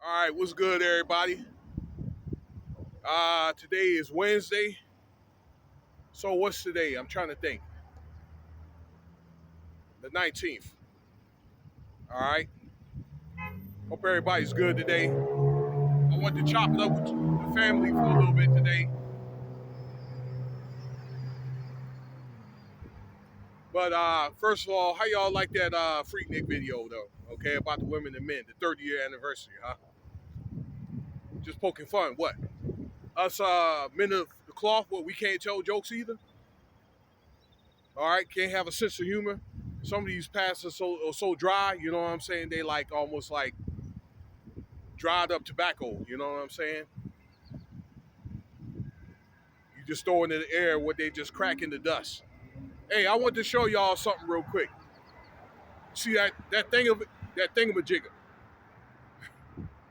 All right, what's good, everybody? Today is Wednesday. So what's today? I'm trying to think. The 19th. All right. Hope everybody's good today. I want to chop it up with the family for a little bit today. But first of all, how y'all like that Freaknik video though? Okay, about the women and men, the 30-year anniversary, huh? Just poking fun. What? Us men of the cloth, what we can't tell jokes either? All right, can't have a sense of humor. Some of these pastors are so dry, you know what I'm saying? They like almost like dried up tobacco, you know what I'm saying? You just throw it in the air what they just crack in the dust. Hey, I want to show y'all something real quick. See that thing of that thingamajigger.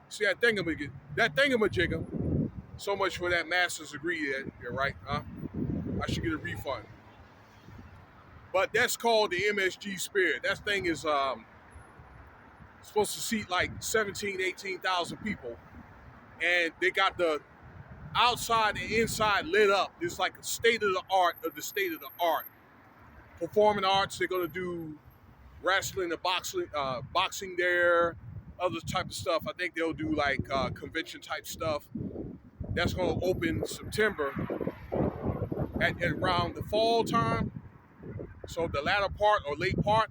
See that thingamajigger. So much for that master's degree there, right? Huh? I should get a refund. But that's called the MSG Spirit. That thing is supposed to seat like 17, 18,000 people. And they got the outside and inside lit up. It's like a state of the art of the state of the art. Performing arts, they're gonna do wrestling and boxing there, other type of stuff. I think they'll do like convention type stuff. That's gonna open September at around the fall time. So the latter part or late part.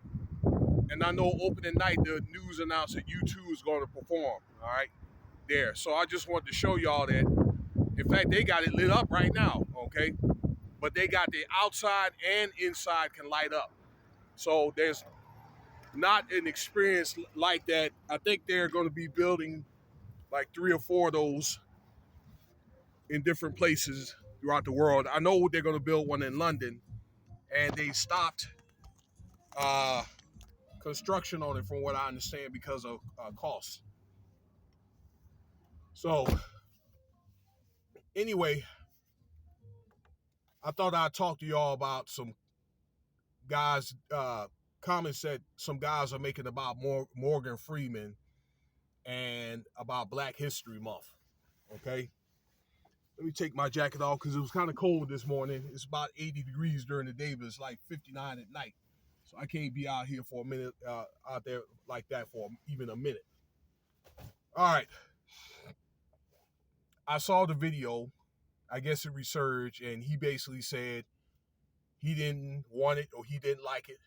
And I know opening night, the news announced that U2 is going to perform. All right, there. So I just wanted to show y'all that. In fact, they got it lit up right now. Okay, but they got the outside and inside can light up. So there's not an experience like that. I think they're going to be building like 3 or 4 of those in different places throughout the world. I know they're going to build one in London, and they stopped uh, construction on it, from what I understand, because of costs. So anyway, I thought I'd talk to y'all about some guys. Comments that some guys are making about Morgan Freeman and about Black History Month. Okay, let me take my jacket off because it was kind of cold this morning. It's about 80 degrees during the day, but it's like 59 at night. So I can't be out here for a minute, out there like that for even a minute. All right. I saw the video. I guess it resurged, and he basically said he didn't want it or he didn't like it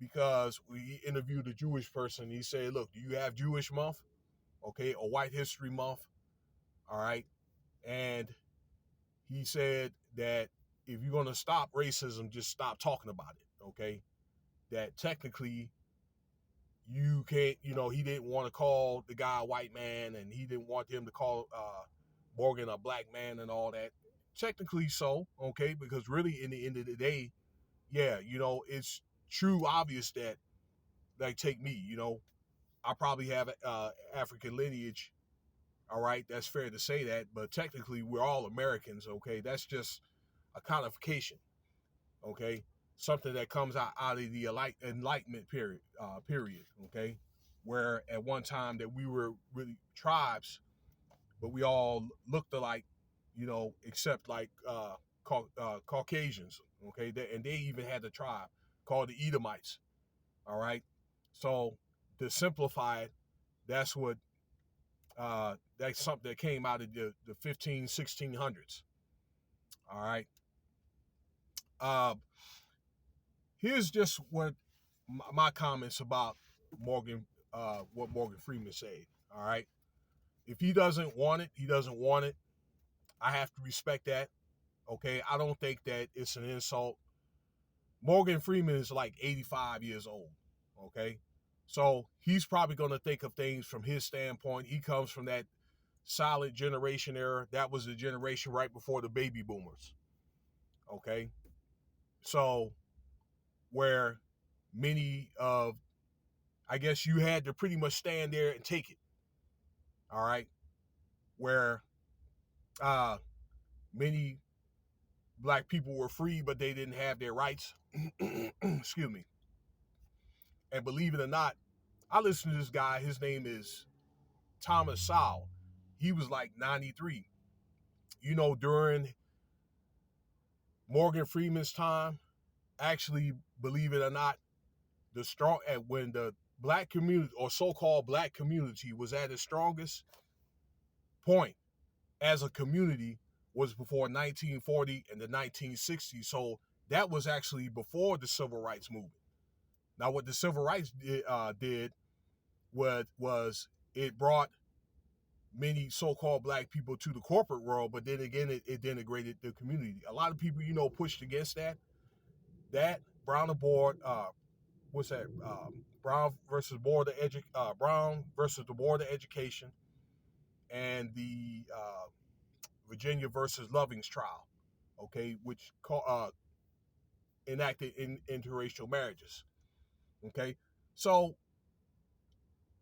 because we interviewed a Jewish person. He said, look, do you have Jewish month? Okay, or White History Month? All right. And he said that if you're going to stop racism, just stop talking about it. Okay. That technically you can't, he didn't want to call the guy a white man, and he didn't want him to call Morgan a black man and all that. Technically so, okay, because really in the end of the day, yeah, it's true obvious that, like, take me, I probably have African lineage. All right, that's fair to say that, but technically we're all Americans. Okay, that's just a codification. Okay, something that comes out of the Enlightenment period. Period. Okay, where at one time that we were really tribes, but we all looked alike, except like Caucasians. Okay, and they even had a tribe called the Edomites. All right, so to simplify it, that's what that's something that came out of the 1600s. All right. Uh, Here's just what my comments about what Morgan Freeman said. All right. If he doesn't want it, he doesn't want it. I have to respect that. Okay. I don't think that it's an insult. Morgan Freeman is like 85 years old. Okay. So he's probably going to think of things from his standpoint. He comes from that silent generation era. That was the generation right before the baby boomers. Okay. So where many of, I guess you had to pretty much stand there and take it. All right. Where uh many black people were free, but they didn't have their rights. Excuse me. And believe it or not, I listen to this guy. His name is Thomas Sowell, he was like 93. During Morgan Freeman's time, actually, believe it or not, when the black community or so-called black community was at its strongest point as a community was before 1940 and the 1960s. So that was actually before the civil rights movement. Now, what the civil rights did was it brought many so-called black people to the corporate world, but then again, it denigrated the community. A lot of people, pushed against that. That Brown Board, what's that? Brown versus the Board of Education, and the Virginia versus Loving's trial, okay, which enacted interracial marriages. Okay, so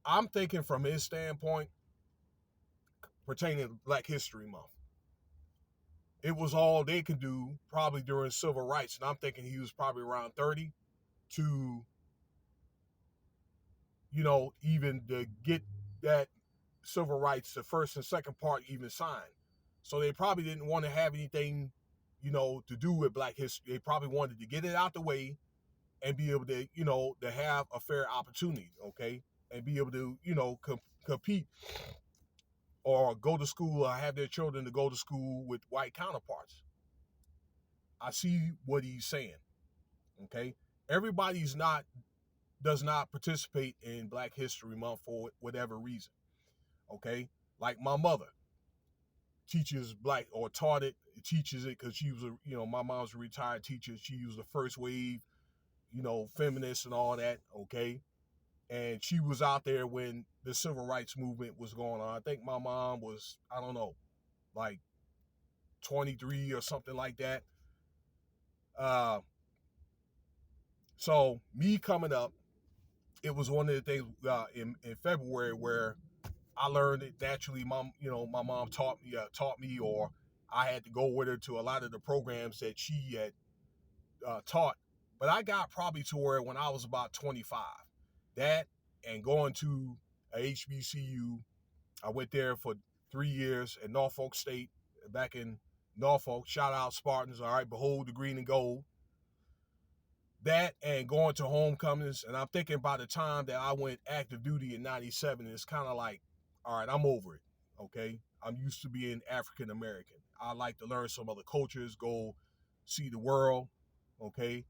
I'm thinking from his standpoint pertaining to Black History Month, it was all they could do probably during civil rights, and I'm thinking he was probably around 30 to, even to get that civil rights, the first and second part even signed. So they probably didn't want to have anything, to do with Black history. They probably wanted to get it out the way and be able to, to have a fair opportunity, okay, and be able to, compete or go to school or have their children to go to school with white counterparts. I see what he's saying, okay. Everybody's not does not participate in Black History Month for whatever reason, okay. Like my mother teaches black or taught it, teaches it because she was my mom's a retired teacher. She was the first wave, feminist and all that, okay. And she was out there when the civil rights movement was going on. I think my mom was, I don't know, like 23 or something like that. Uh, so me coming up, it was one of the things in February where I learned it naturally. My mom taught me, or I had to go with her to a lot of the programs that she had taught. But I got probably to where when I was about 25, that and going to a HBCU, I went there for 3 years at Norfolk State, back in Norfolk. Shout out Spartans, all right, behold the green and gold. That and going to homecomings, and I'm thinking by the time that I went active duty in 97, it's kind of like, all right, I'm over it, okay? I'm used to being African American. I like to learn some other cultures, go see the world, okay?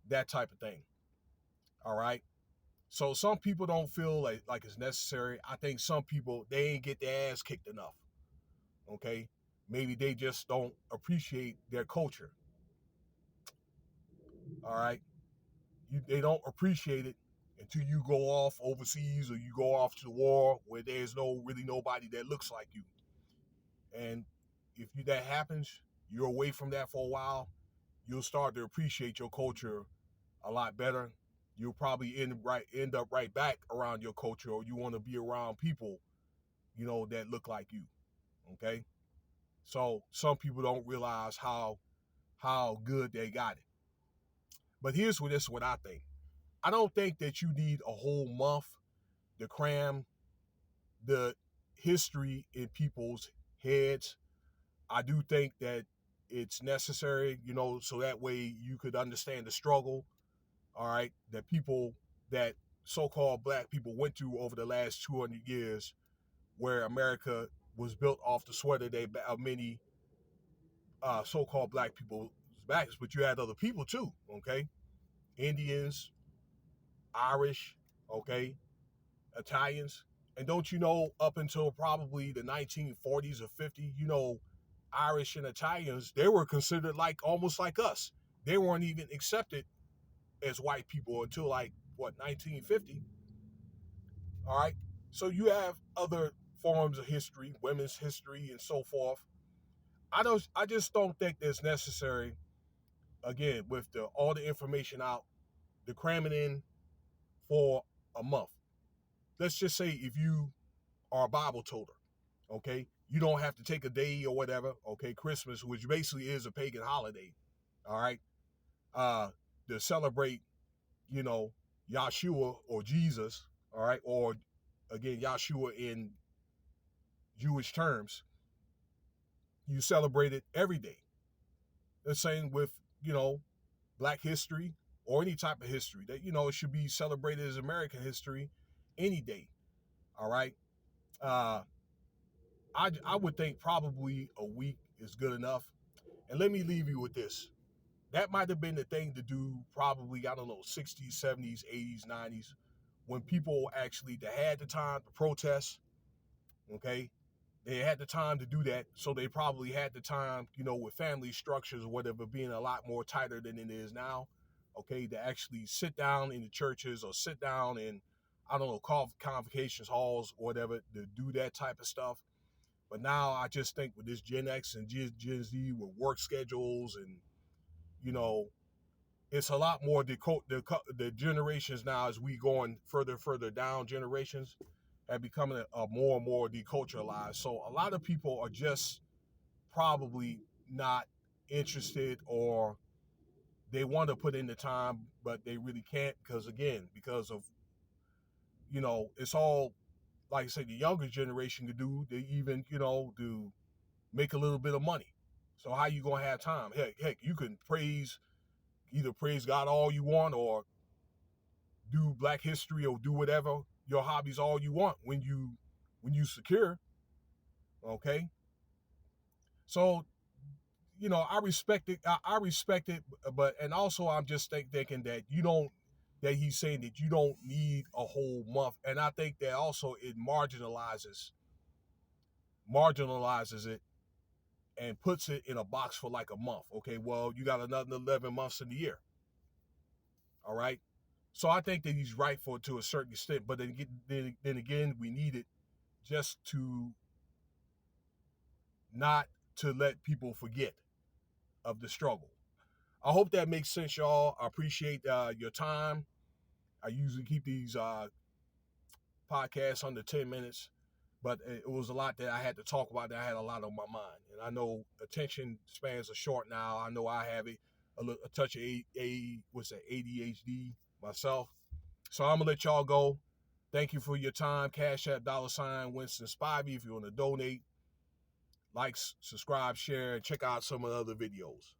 That type of thing, all right? So some people don't feel like it's necessary. I think some people, they ain't get their ass kicked enough, okay? Maybe they just don't appreciate their culture, all right? They don't appreciate it until you go off overseas or you go off to the war where there's really nobody that looks like you. And if that happens, you're away from that for a while, you'll start to appreciate your culture a lot better. You'll probably end up right back around your culture, or you want to be around people, that look like you. Okay? So some people don't realize how good they got it. But here's what I think. I don't think that you need a whole month to cram the history in people's heads. I do think that it's necessary, so that way you could understand the struggle, all right, that so-called black people went through over the last 200 years, where America was built off the sweat of many so-called black people's backs, but you had other people too, okay? Indians, Irish, okay, Italians. And don't you know, up until probably the 1940s or 50s, Irish and Italians, they were considered like almost like us. They weren't even accepted as white people until like what, 1950. All right. So you have other forms of history, women's history and so forth. I just don't think it's necessary, again, with all the information out, to cram it in for a month. Let's just say if you are a Bible toter, okay, you don't have to take a day or whatever, okay, Christmas, which basically is a pagan holiday, all right, uh, to celebrate, Yahshua or Jesus, all right, or again, Yahshua in Jewish terms, you celebrate it every day. The same with, Black history or any type of history that, it should be celebrated as American history any day. All right. I would think probably a week is good enough. And let me leave you with this. That might have been the thing to do probably, I don't know, 60s, 70s, 80s, 90s, when people actually they had the time to protest, okay? They had the time to do that, so they probably had the time, with family structures or whatever being a lot more tighter than it is now, okay, to actually sit down in the churches or sit down in, I don't know, convocations halls or whatever to do that type of stuff. But now I just think with this Gen X and Gen Z with work schedules and, you know, it's a lot more the generations now as we going further down generations have become a more and more deculturalized. So a lot of people are just probably not interested, or they want to put in the time, but they really can't because of, it's all, like I said, the younger generation could do. They even, to make a little bit of money. So how you going to have time? Heck, you can either praise God all you want or do Black history or do whatever your hobbies all you want when you secure. Okay. So, I respect it. I respect it, but, and also I'm just thinking that that he's saying that you don't need a whole month. And I think that also it marginalizes it and puts it in a box for like a month. Okay. Well, you got another 11 months in the year. All right. So I think that he's right to a certain extent, but then again, we need it just to not to let people forget of the struggle. I hope that makes sense, y'all. I appreciate your time. I usually keep these podcasts under 10 minutes, but it was a lot that I had to talk about, that I had a lot on my mind. And I know attention spans are short now. I know I have a touch of ADHD myself. So I'm going to let y'all go. Thank you for your time. Cash App $Winston Spivey if you want to donate. Like, subscribe, share, and check out some of the other videos.